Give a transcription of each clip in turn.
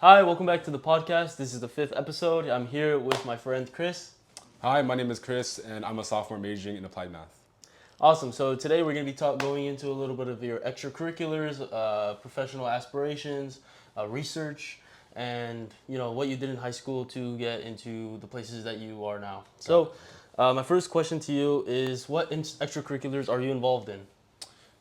Hi, welcome back to the podcast. This is the fifth episode. I'm here with my friend Chris. Hi, my name is Chris, and I'm a sophomore majoring in applied math. Awesome. So today we're going to be going into a little bit of your extracurriculars, professional aspirations, research, and what you did in high school to get into the places that you are now. So, my first question to you is, what extracurriculars are you involved in?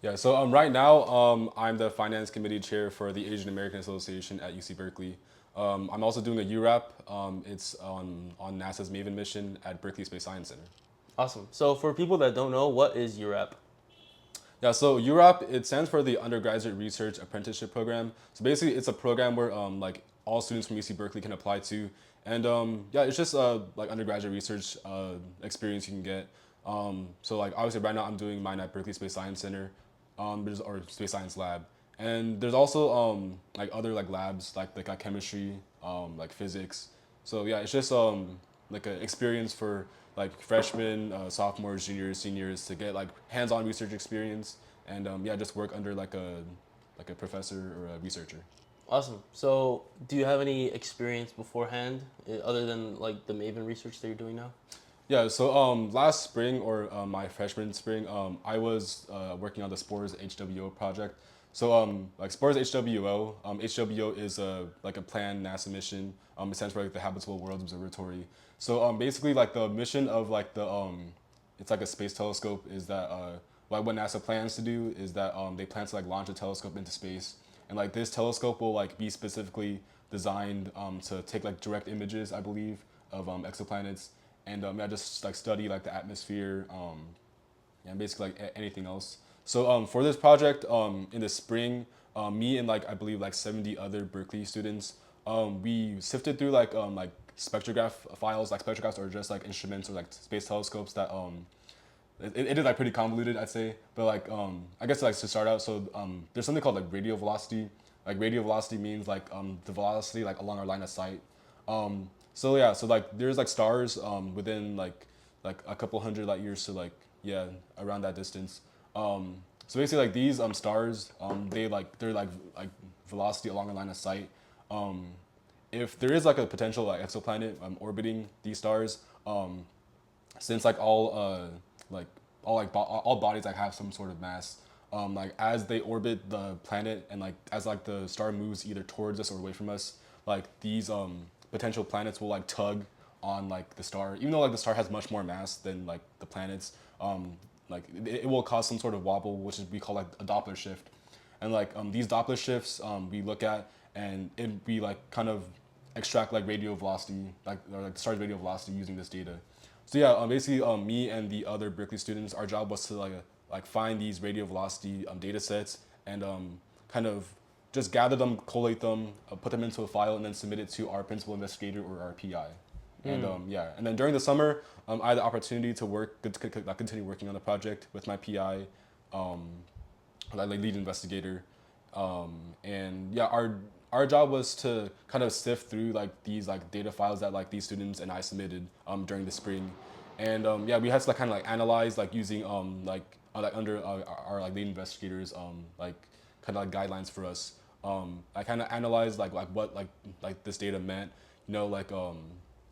Yeah, so right now I'm the finance committee chair for the Asian American Association at UC Berkeley. I'm also doing a URAP. It's on NASA's Maven mission at Berkeley Space Science Center. Awesome. So for people that don't know, what is URAP? Yeah, so URAP, it stands for the Undergraduate Research Apprenticeship Program. So basically, it's a program where like all students from UC Berkeley can apply to, and yeah, it's just like undergraduate research experience you can get. So like obviously right now I'm doing mine at Berkeley Space Science Center, or Space Science Lab, and there's also like other like labs like chemistry, like physics. So yeah, it's just like an experience for like freshmen, sophomores, juniors, seniors to get like hands-on research experience and yeah, just work under like a professor or a researcher. Awesome. So, do you have any experience beforehand, other than like the Maven research that you're doing now? Yeah, so last spring or my freshman spring, I was working on the Spores HWO project. So like Spores HWO, HWO is like a planned NASA mission. It stands for like the Habitable Worlds Observatory. So basically like the mission of like the it's like a space telescope is that like what NASA plans to do is that they plan to like launch a telescope into space, and like this telescope will like be specifically designed to take like direct images, I believe, of exoplanets, and yeah, just like study like the atmosphere, and basically like anything else. So for this project, in the spring, me and like I believe like 70 other Berkeley students, we sifted through like spectrograph files. Like spectrographs are just like instruments or like space telescopes that it is like pretty convoluted, I'd say. But like I guess like to start out, so there's something called like radial velocity. Like radial velocity means like the velocity like along our line of sight. So yeah, so like there's like stars within like a couple hundred light years to like yeah around that distance. So basically like these stars they're like velocity along a line of sight. Um, if there is like a potential like exoplanet orbiting these stars, since like like all bodies like have some sort of mass, like as they orbit the planet and like as like the star moves either towards us or away from us, like these potential planets will like tug on like the star, even though like the star has much more mass than like the planets. Like it will cause some sort of wobble, which is we call like a Doppler shift, and like these Doppler shifts we look at, and we like kind of extract like radio velocity, like or like the star's radio velocity using this data. So yeah, basically, me and the other Berkeley students, our job was to like find these radio velocity data sets and kind of just gather them, collate them, put them into a file, and then submit it to our principal investigator or our PI. And yeah, and then during the summer, I had the opportunity to continue working on the project with my PI, um, like lead investigator, and yeah, our job was to kind of sift through like these like data files that like these students and I submitted during the spring, and yeah, we had to like kind of like analyze like using like under our like lead investigators like kind of like guidelines for us. I kind of analyzed like what like this data meant,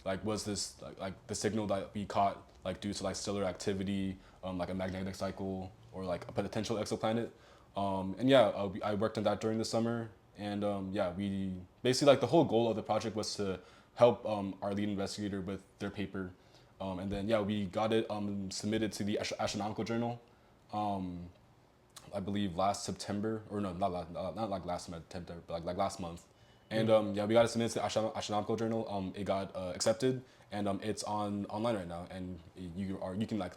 like was this like the signal that we caught like due to like stellar activity, like a magnetic cycle or like a potential exoplanet. And yeah, I worked on that during the summer, and yeah, we basically like the whole goal of the project was to help our lead investigator with their paper, and then yeah, we got it submitted to the Astronomical Journal. Um, I believe last September, or no, not like last September, but like last month. And yeah, we got it submitted to the Astronomical Journal. It got accepted, and it's online right now, and you can like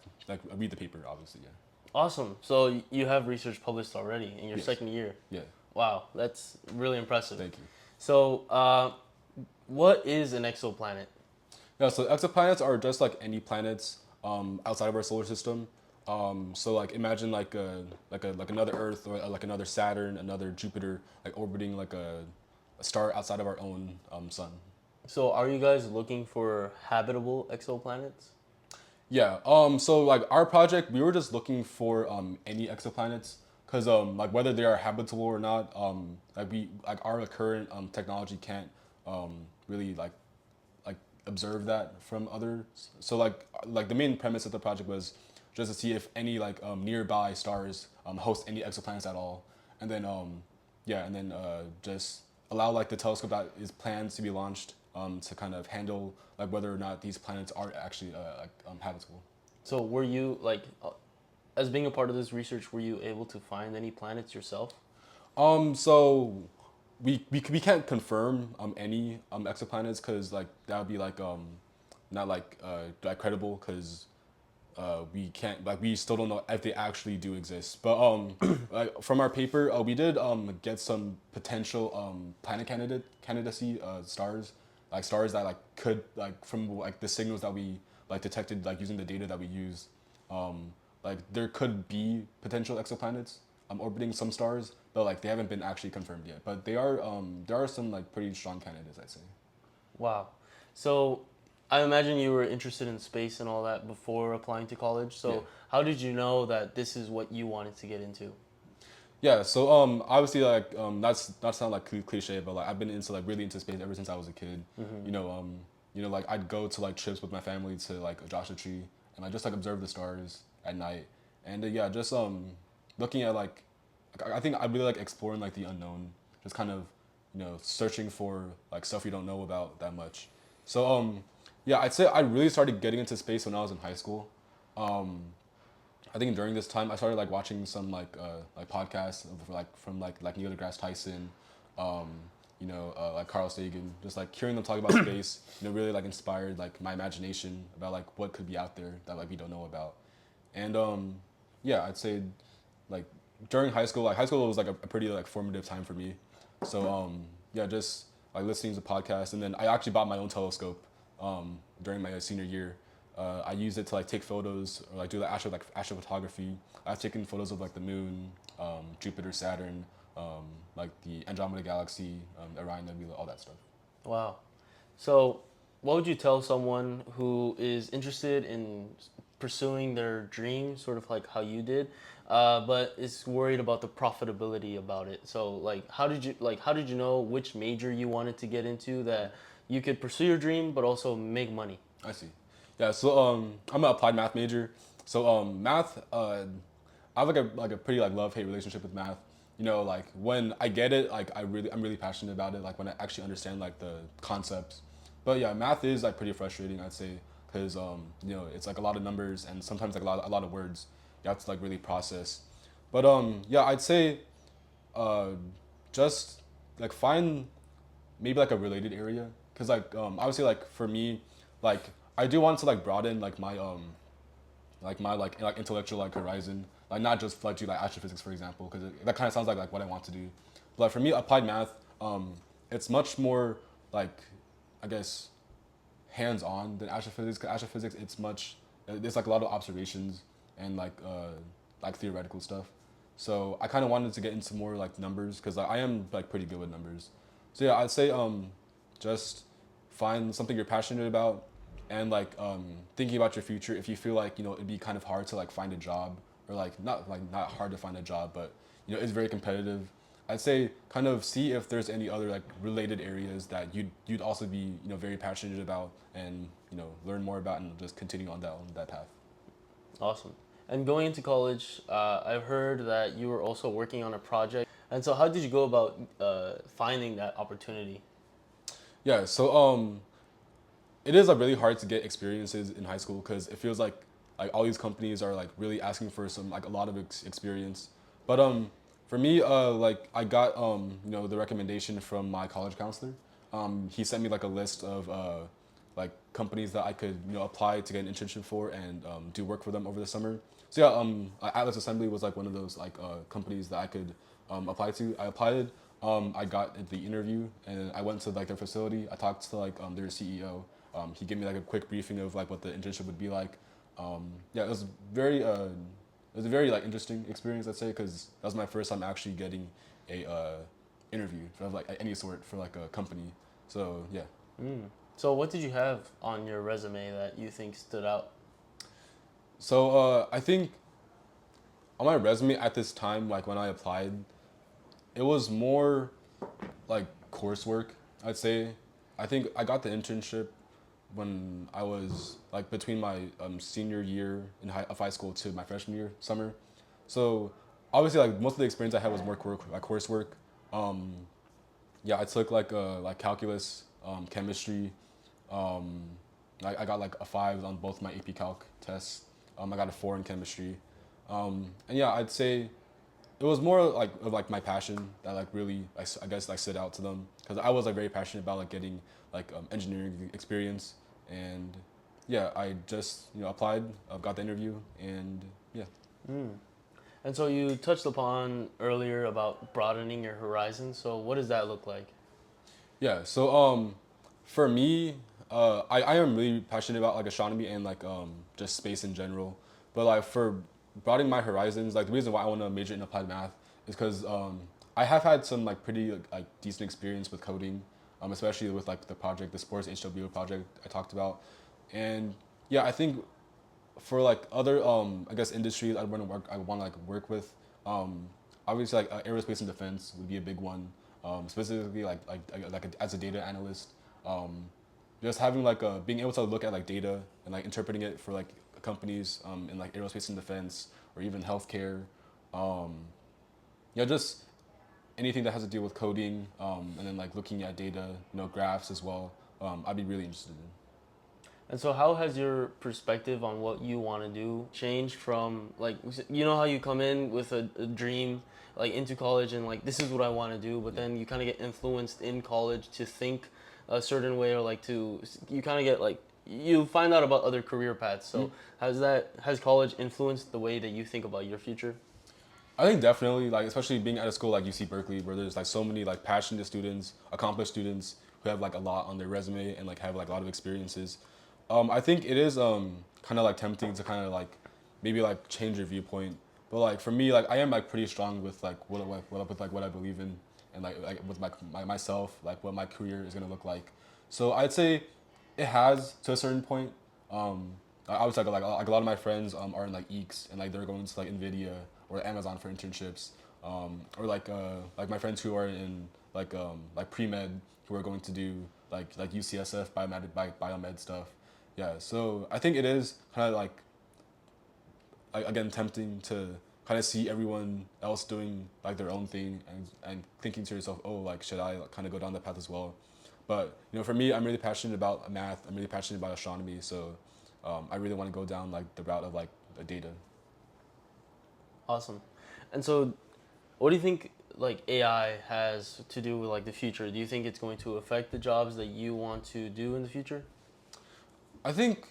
read the paper, obviously. Yeah. Awesome. So you have research published already in your Yes. second year. Yeah. Wow, that's really impressive. Thank you. So, what is an exoplanet? Yeah. So exoplanets are just like any planets outside of our solar system. So like imagine like another Earth or like another Saturn, another Jupiter, like orbiting like a star outside of our own sun. So, are you guys looking for habitable exoplanets? Yeah. So like our project, we were just looking for any exoplanets because like whether they are habitable or not, like we like our current technology can't really like observe that from others. So like the main premise of the project was just to see if any like nearby stars host any exoplanets at all, and then yeah, and then just allow like the telescope that is planned to be launched to kind of handle like whether or not these planets are actually habitable. So were you like, as being a part of this research, were you able to find any planets yourself? So we can't confirm any exoplanets because like that would be like not like credible because we can't like we still don't know if they actually do exist. But like from our paper, we did get some potential planet candidacy stars, like stars that like could like from like the signals that we like detected like using the data that we use, like there could be potential exoplanets orbiting some stars, but like they haven't been actually confirmed yet. But they are there are some like pretty strong candidates, I'd say. Wow. So I imagine you were interested in space and all that before applying to college. So Yeah. how did you know that this is what you wanted to get into? Yeah, so obviously like that's not sound like cliche, but like I've been into like really into space ever since I was a kid. You know like I'd go to like trips with my family to like a Joshua Tree and I just like observe the stars at night. And yeah, just looking at like I think I really like exploring like the unknown, just kind of searching for like stuff you don't know about that much. So yeah, I'd say I really started getting into space when I was in high school. I think during this time I started like watching some like podcasts of, like from like Neil deGrasse Tyson, um, like Carl Sagan, just like hearing them talk about space, really like inspired like my imagination about like what could be out there that like we don't know about. And yeah, I'd say like during high school, like high school was like a pretty like formative time for me. So yeah, just like listening to podcasts, and then I actually bought my own telescope during my senior year. I used it to like take photos or like do like astrophotography. I've taken photos of like the moon, Jupiter, Saturn, like the Andromeda Galaxy, Orion Nebula, all that stuff. Wow. So what would you tell someone who is interested in pursuing their dream, sort of like how you did, but is worried about the profitability about it? So like how did you know which major you wanted to get into that you could pursue your dream but also make money? I see. Yeah, so I'm an applied math major. So math, I have like a pretty like love hate relationship with math. Like when I get it, like I'm really passionate about it. Like when I actually understand like the concepts. But yeah, math is like pretty frustrating, I'd say, because it's like a lot of numbers and sometimes like a lot of words you have to like really process. But yeah, I'd say uh, just like find maybe like a related area because like obviously like for me like I do want to like broaden like my like intellectual like horizon, like not just like do like astrophysics for example, because that kind of sounds like what I want to do. But like, for me applied math, it's much more like I guess hands on than astrophysics. 'Cause astrophysics it's much there's like a lot of observations and like theoretical stuff. So I kind of wanted to get into more like numbers because I am like pretty good with numbers. So yeah, I'd say just find something you're passionate about and like thinking about your future. If you feel like it'd be kind of hard to like find a job or like not hard to find a job, but it's very competitive. I'd say kind of see if there's any other like related areas that you'd also be very passionate about and learn more about and just continue on that path. Awesome. And going into college, I've heard that you were also working on a project. And so, how did you go about finding that opportunity? Yeah, so it is like really hard to get experiences in high school because it feels like all these companies are like really asking for some like a lot of experience. But for me, like I got the recommendation from my college counselor. He sent me like a list of like companies that I could apply to get an internship for and do work for them over the summer. So yeah, Atlas Assembly was like one of those like companies that I could apply to. I applied. I got the interview and I went to like their facility. I talked to like their CEO. He gave me like a quick briefing of like what the internship would be like. Yeah, it was a very like interesting experience, I'd say, because that was my first time actually getting a interview for like any sort for like a company. So yeah. Mm. So, what did you have on your resume that you think stood out? So I think on my resume at this time, like when I applied, it was more like coursework, I'd say. I think I got the internship when I was like between my senior year of high school to my freshman year summer. So obviously, like most of the experience I had was more like coursework. Um, yeah, I took like calculus, chemistry. Um, I got like a 5 on both my AP Calc tests. I got a 4 in chemistry. And yeah, I'd say it was more like of like my passion that like really I guess like stood out to them because I was like very passionate about like getting like engineering experience, and yeah, I just applied, got the interview, and yeah. And so you touched upon earlier about broadening your horizons. So what does that look like? Yeah, so for me, I am really passionate about like astronomy and like just space in general. But like for broadening my horizons, like the reason why I want to major in applied math is because I have had some like pretty like decent experience with coding, especially with like the sports HWO project I talked about, and yeah, I think for like other I guess industries I want to like work with, um obviously like aerospace and defense would be a big one, specifically as a data analyst, um just having like a being able to look at like data and like interpreting it for like companies in like aerospace and defense or even healthcare, um just anything that has to do with coding, and then like looking at data, graphs as well, I'd be really interested in. And so how has your perspective on what you want to do changed from like you know how you come in with a dream like into college and like this is what I want to do, but then you kind of get influenced in college to think a certain way or like to you kind of get like you find out about other career paths. So has college influenced the way that you think about your future? I think definitely, like especially being at a school like UC Berkeley, where there's like so many like passionate students, accomplished students who have like a lot on their resume and like have like a lot of experiences. I think it is kind of like tempting to kind of like maybe like change your viewpoint, but like for me, like I am like pretty strong with like what I believe in, and like with myself, like what my career is gonna look like. So I'd say it has to a certain point. I was like a lot of my friends are in like EECS and like they're going to like Nvidia or Amazon for internships, or like my friends who are in like pre med who are going to do like UCSF biomed stuff. Yeah, so I think it is kind of like again tempting to kind of see everyone else doing like their own thing and thinking to yourself, oh, like should I kind of go down that path as well? But for me, I'm really passionate about math. I'm really passionate about astronomy. So I really want to go down like the route of like the data. Awesome. And so what do you think like AI has to do with like the future? Do you think it's going to affect the jobs that you want to do in the future? I think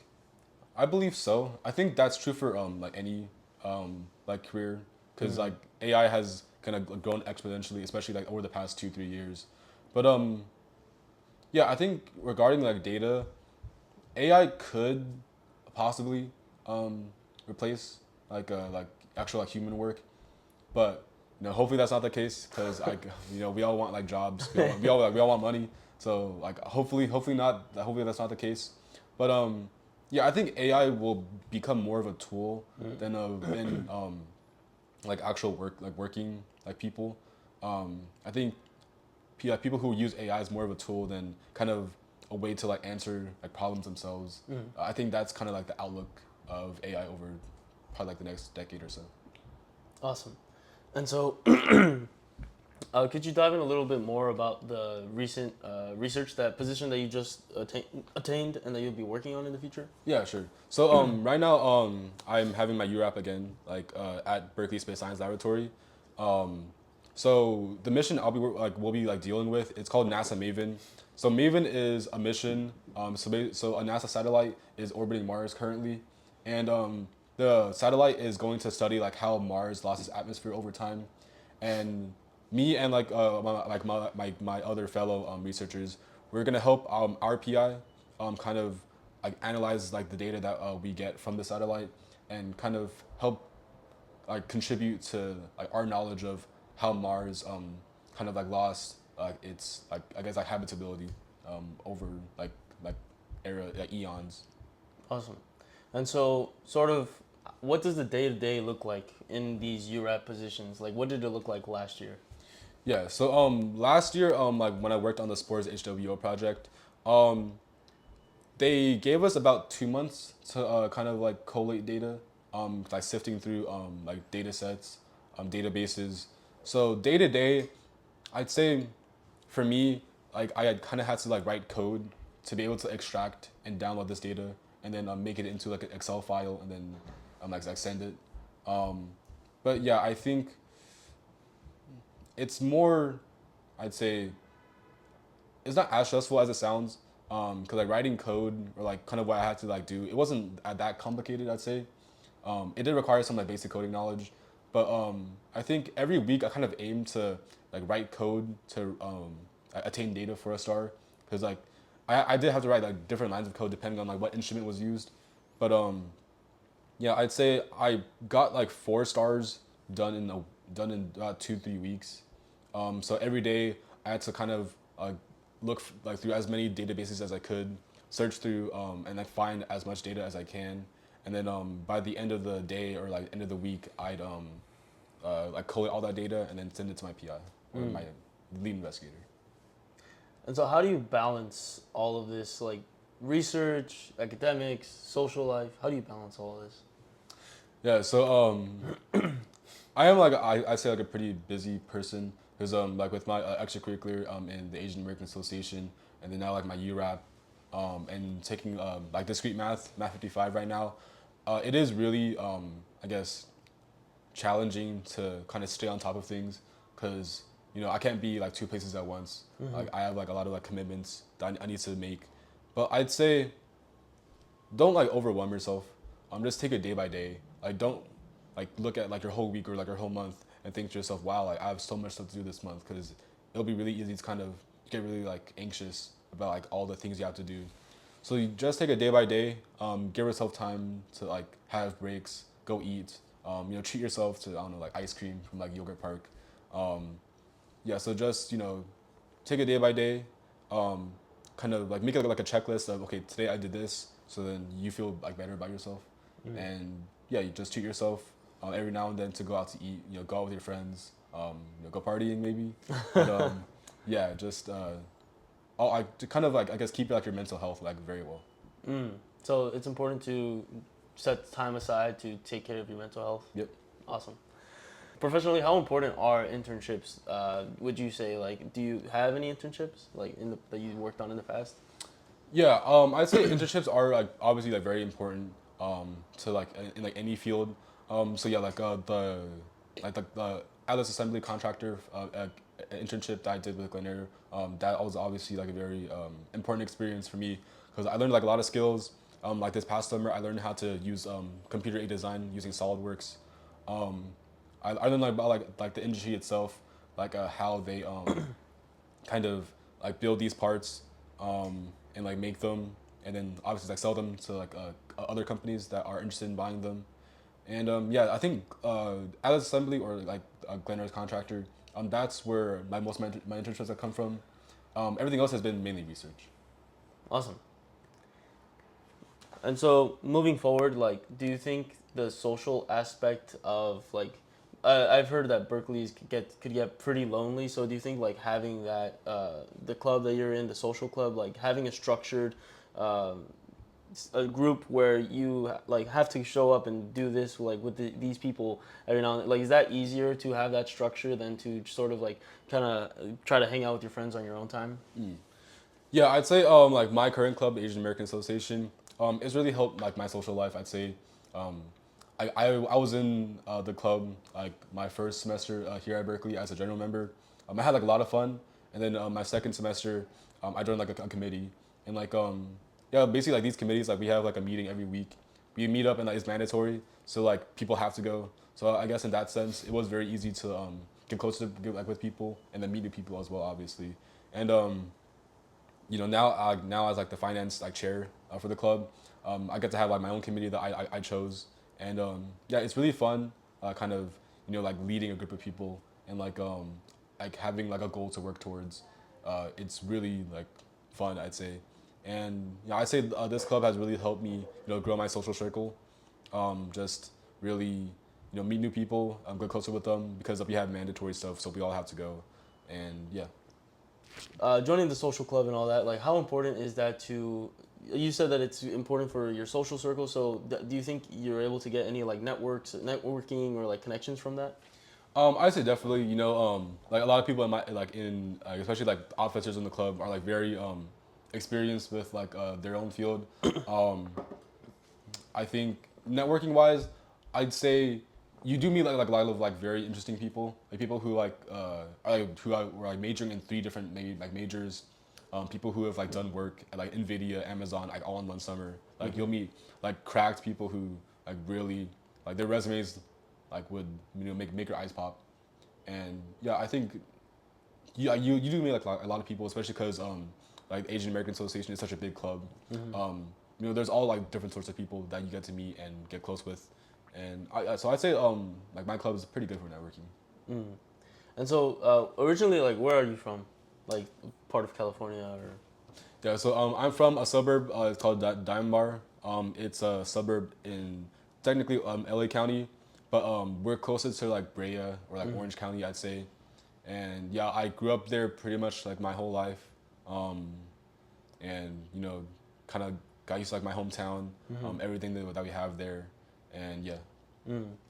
I believe so. I think that's true for like any like career, because like AI has kind of grown exponentially, especially like over the past 2 3 years. But yeah, I think regarding like data, AI could possibly um, replace like actual like human work, but hopefully that's not the case because like we all want like jobs, we all want money, so like hopefully not, hopefully that's not the case, but yeah, I think AI will become more of a tool than like actual work, like working like people. I think like people who use AI is more of a tool than kind of a way to like answer like problems themselves. I think that's kind of like the outlook of AI over probably like the next decade or so. Awesome. And so could you dive in a little bit more about the recent research, that position that you just attained and that you'll be working on in the future? Yeah, sure. So right now I'm having my URAP again, like at Berkeley Space Science Laboratory. Um, so the mission we'll be like dealing with, it's called NASA Maven. So Maven is a mission. So a NASA satellite is orbiting Mars currently, and the satellite is going to study like how Mars lost its atmosphere over time, and me and my other fellow researchers, we're gonna help our PI kind of like analyze like the data that we get from the satellite and kind of help like contribute to like our knowledge of how Mars kind of like lost its like I guess like habitability over like era like eons. Awesome. And so, sort of what does the day to day look like in these URAP positions? Like, what did it look like last year? Yeah. So last year like when I worked on the sports HWO project, um they gave us about 2 months to kind of like collate data, like sifting through like data sets, databases. So day to day, I'd say for me, like I had kind of had to like write code to be able to extract and download this data and then make it into like an Excel file and then like send it. Um, but yeah, I think it's more, I'd say, it's not as stressful as it sounds. Cause like writing code or like kind of what I had to like do, it wasn't that complicated. I'd say. It did require some like basic coding knowledge, but I think every week I kind of aim to like write code to attain data for a star, because like I did have to write like different lines of code depending on like what instrument was used, but yeah, I'd say I got like 4 stars done in about 2-3 weeks. So every day I had to kind of like through as many databases as I could, search through and like find as much data as I can, and then by the end of the day or like end of the week, I'd like collate all that data and then send it to my PI or my lead investigator. And so, how do you balance all of this, like research, academics, social life? How do you balance all of this? Yeah, so I am like I say like a pretty busy person because like with my extracurricular in the Asian American Association, and then now like my URAP, and taking like discrete math 55 right now, it is really I guess challenging to kind of stay on top of things because I can't be like 2 places at once. Like I have like a lot of like commitments that I need to make, but I'd say don't like overwhelm yourself. Just take it day by day. Like don't like look at like your whole week or like your whole month and think to yourself, wow, like I have so much stuff to do this month, because it'll be really easy to kind of get really like anxious about like all the things you have to do. So you just take it day by day. Give yourself time to like have breaks, go eat. Treat yourself to, I don't know, like ice cream from like Yogurt Park. Um, yeah, so just take it day by day. Um, Kind of like make it like a checklist of, okay, today I did this, so then you feel like better about yourself. And yeah, you just treat yourself every now and then to go out to eat. Go out with your friends. Go partying maybe. But yeah, just to kind of like I guess keep like your mental health like very well. So it's important to set time aside to take care of your mental health. Yep. Awesome. Professionally, how important are internships? Would you say, like, do you have any internships like that you worked on in the past? Yeah, I'd say internships are like obviously like very important to like in like any field. So yeah, like the Atlas Assembly contractor internship that I did with Glenair, that was obviously like a very important experience for me because I learned like a lot of skills. Like this past summer, I learned how to use computer aided design using SolidWorks. Um, I learned like about like the industry itself, like how they kind of like build these parts and like make them, and then obviously like sell them to like other companies that are interested in buying them. And yeah, I think Atlas Assembly or like Glenair's contractor, that's where my internships have come from. Everything else has been mainly research. Awesome. And so moving forward, like, do you think the social aspect of like, I've heard that Berkeley's could get pretty lonely. So do you think like having that the club that you're in, the social club, like having a structured um, a group where you like have to show up and do this like with these people every now and then, like is that easier to have that structure than to sort of like kind of try to hang out with your friends on your own time? Yeah, I'd say like my current club, the Asian American Association, it's really helped like my social life. I'd say, um, I was in the club like my first semester here at Berkeley as a general member. I had like a lot of fun, and then my second semester, I joined like a committee, and like yeah, basically like these committees like we have like a meeting every week. We meet up and like, it's mandatory, so like people have to go. So I guess in that sense, it was very easy to get close to get, like with people and then meet new people as well, obviously. And now as like the finance like chair for the club, I get to have like my own committee that I chose, and yeah, it's really fun, kind of like leading a group of people and like having like a goal to work towards. It's really like fun, I'd say, and I'd say this club has really helped me grow my social circle. Just really, meet new people, get closer with them because we have mandatory stuff, so we all have to go, and yeah. Joining the social club and all that, like how important is that to? You said that it's important for your social circle. So do you think you're able to get any like networking or like connections from that? I'd say definitely. Like a lot of people in my especially like officers in the club are like very experienced with like their own field. Um, I think networking wise, I'd say you do meet like a lot of like very interesting people, like people who were like majoring in three different maybe like majors, people who have like done work at like Nvidia, Amazon, like all in one summer. Like you'll meet like cracked people who like really like their resumes like would make your eyes pop, and yeah, I think you do meet like a lot of people, especially because like Asian American Association is such a big club. There's all like different sorts of people that you get to meet and get close with, and so I'd say like my club is pretty good for networking. And so originally, like, where are you from? Like, part of California or? Yeah, so I'm from a suburb. It's called Diamond Bar. It's a suburb in technically LA County, but we're closer to like Brea or like Orange County, I'd say. And yeah, I grew up there pretty much like my whole life, and kind of got used to like my hometown, everything that we have there, and yeah.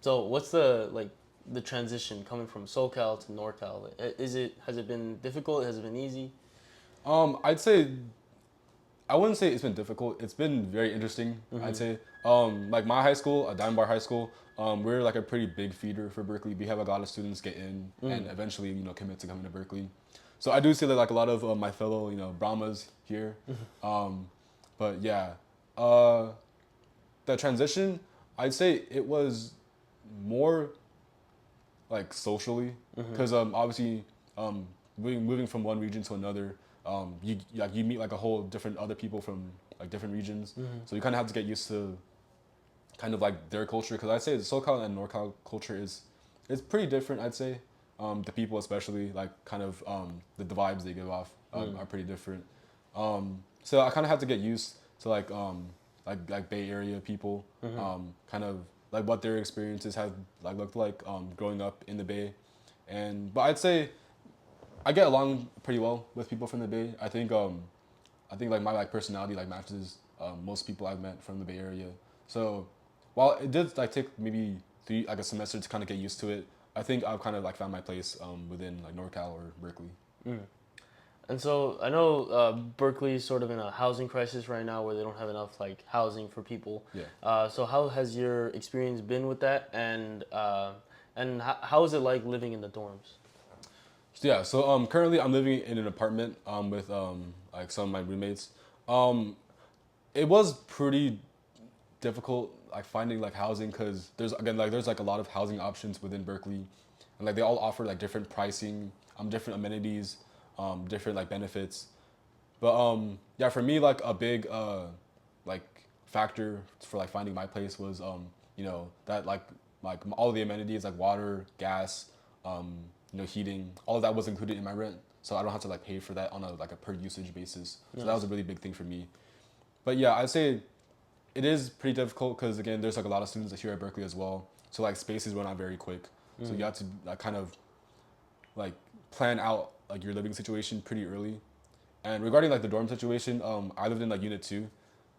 So what's the transition coming from SoCal to NorCal? Has it been difficult? Has it been easy? I'd say I wouldn't say it's been difficult. It's been very interesting. I'd say like my high school, Diamond Bar High School, we're like a pretty big feeder for Berkeley. We have a lot of students get in and eventually commit to coming to Berkeley. So I do see that like a lot of my fellow Brahmas here. But yeah, the transition, I'd say it was more like socially because obviously moving from one region to another, you meet like a whole different other people from like different regions, so you kind of have to get used to kind of like their culture, because I'd say the SoCal and NorCal culture is pretty different. I'd say the people especially like kind of the vibes they give off are pretty different. So I kind of have to get used to like Bay Area people, kind of like what their experiences have like looked like growing up in the Bay, but I'd say I get along pretty well with people from the Bay. I think like my like personality like matches most people I've met from the Bay Area. So while it did like take maybe a semester to kind of get used to it, I think I've kind of like found my place within like NorCal or Berkeley. And so I know Berkeley's sort of in a housing crisis right now, where they don't have enough like housing for people. Yeah. So how has your experience been with that, and how is it like living in the dorms? Yeah, so currently I'm living in an apartment with like some of my roommates. It was pretty difficult like finding like housing, because there's like a lot of housing options within Berkeley, and like they all offer like different pricing, different amenities, different like benefits. But yeah, for me like a big like factor for like finding my place was that like all the amenities like water, gas, heating, all of that was included in my rent, so I don't have to like pay for that on a like a per usage basis. So that was a really big thing for me. But yeah, I'd say it is pretty difficult because again, there's like a lot of students here at Berkeley as well. So like spaces run out very quick. So you have to like kind of like plan out like your living situation pretty early. And regarding like the dorm situation, I lived in like unit 2.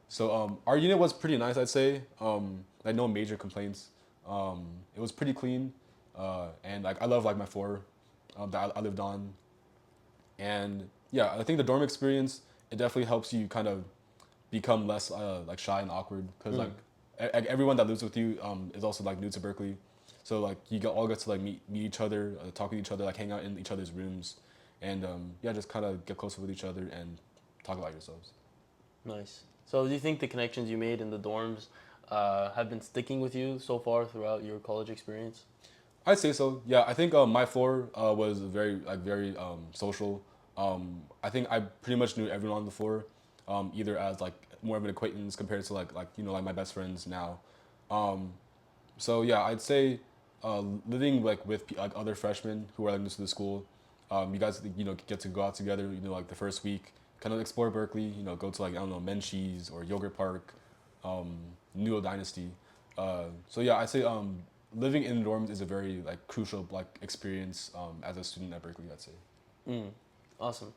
So our unit was pretty nice, I'd say. Like no major complaints. It was pretty clean, and like I love like my floor that I lived on. And yeah, I think the dorm experience, it definitely helps you kind of become less like shy and awkward, because like everyone that lives with you is also like new to Berkeley, so like all get to like meet each other, talk with each other, like hang out in each other's rooms, and yeah, just kind of get closer with each other and talk about yourselves. Nice. So do you think the connections you made in the dorms have been sticking with you so far throughout your college experience? I'd say so. Yeah, I think my floor was very social. I think I pretty much knew everyone on the floor, either as like more of an acquaintance compared to like like my best friends now. So yeah, I'd say living like with like other freshmen who are like new to the school, you guys get to go out together. Like the first week, kind of explore Berkeley. Go to like I don't know, Menchie's or Yogurt Park, Newell Dynasty. So yeah, I say living in dorms is a very like crucial like experience as a student at Berkeley. I'd say. Awesome.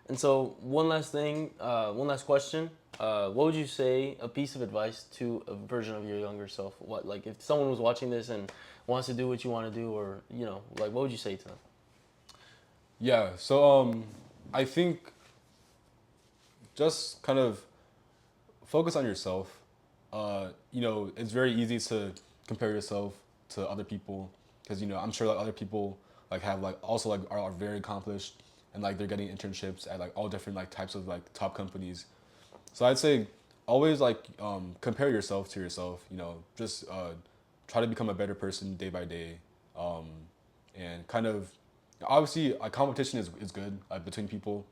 And so one last thing, one last question. What would you say a piece of advice to a version of your younger self? What, like, if someone was watching this and wants to do what you want to do, or like, what would you say to them? Yeah. So I think just kind of focus on yourself. It's very easy to compare yourself to other people because I'm sure like other people like have like also like are very accomplished and like they're getting internships at like all different like types of like top companies. So I'd say always like compare yourself to yourself. Just try to become a better person day by day, um, and kind of obviously competition is good like between people,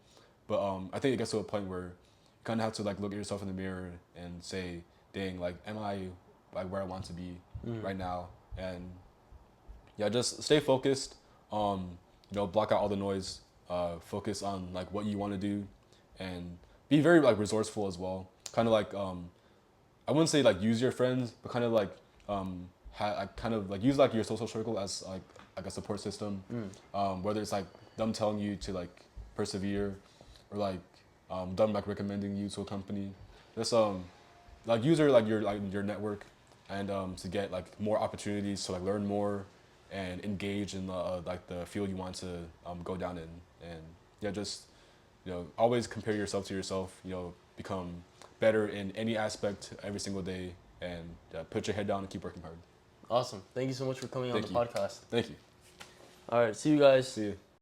but I think it gets to a point where you kind of have to like look at yourself in the mirror and say, "Dang, like am I like where I want to be right now?" And yeah, just stay focused. Block out all the noise. Focus on like what you want to do, and be very like resourceful as well. Kind of like I wouldn't say like use your friends, but kind of like kind of like use like your social circle as like a support system. Whether it's like them telling you to like persevere, or like them like recommending you to a company. Just like use your network, and to get like more opportunities to like learn more, and engage in like the field you want to go down in, and yeah, just always compare yourself to yourself. Become better in any aspect every single day, and put your head down and keep working hard. Awesome. Thank you so much for coming on Thank the you. podcast. Thank you. All right. See you guys. See you.